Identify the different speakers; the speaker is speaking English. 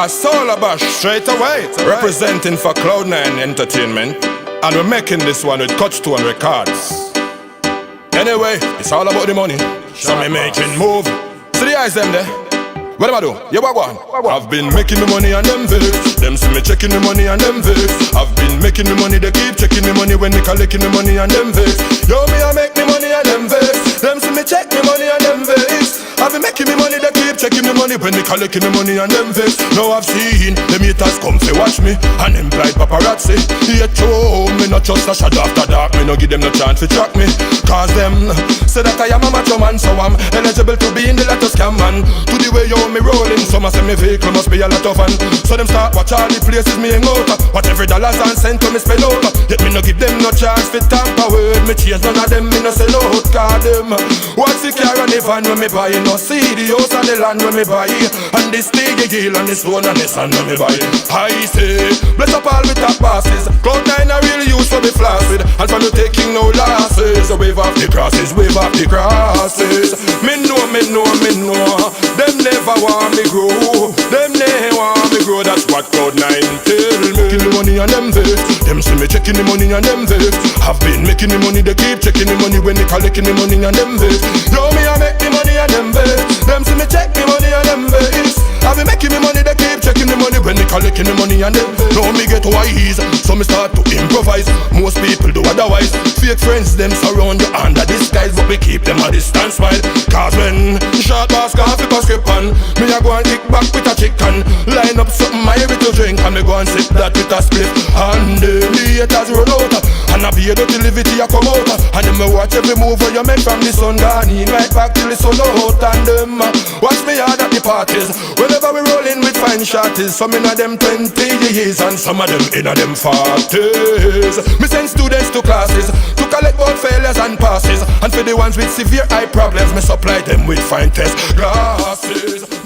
Speaker 1: A Solar Bash straight away, representing for Cloud9 Entertainment, and we're making this one with Touchstone Records. Anyway, it's all about the money, so me making move. See the eyes them there? What am I do? Yeah, what one? I've been making the money and them vex. Them see me checking the money and them vex. I've been making the money, they keep checking the money when they collecting the money and them vex. Yo, me I make the money and them vex. Them see me check the money and them vex. I've been making the money, they keep checking the money when they collecting the money and them vex. Now I've seen them haters come to watch me and implied paparazzi. Yeah, true, me not just a shot after dark. Me no give them no chance to track me. Cause them say that I am a macho man, so I'm eligible to be in the latest scam man. To the way you me rolling, some say me vehicle must be a lot of fun. So them start watch all the places me hang out. What every dollars and cent to me spend out. Yet me no give them no chance for tamper with me chase none of them, me no sell out. Cause them what's the car and the van when me buy? No see the house and the land when me buy. And this Stigy Hill and this one and this and when me buy. I say, bless up all the top bosses. Cloud9 I really use for me floss with. And from you taking no losses. Wave off the crosses, wave off the crosses. Me know, them never want me grow. Them never want me grow. That's what Cloud9 tell me. Making the money and them vex. Them see me checking the money and them vex. I've been making the money, they keep checking the money when they collecting the money and them vex. Yo, me I make the money and them vex. Them see me check the money and them vex. I've been making the money, they keep checking the money when they collecting the money and them. Now me get wise, so me start to improvise. Most people do otherwise. Fake friends them surround you under disguise, but we keep them a distance while. Cause when short boss can't flip a script on, me a go and kick back with a chicken. Line up something I every to drink, and me go and sip that with a split. And the haters roll out, and I be a dirty liberty a come out. And them watch every move where you make from the sun gone in, right back till the sun out. And them watch me hard at the parties. Whenever we rolling with fine shorties, some in a them 20 years and some of them in a them 40s. Me send students to classes to collect both failures and passes. And for the ones with severe eye problems, me supply them with fine test glasses.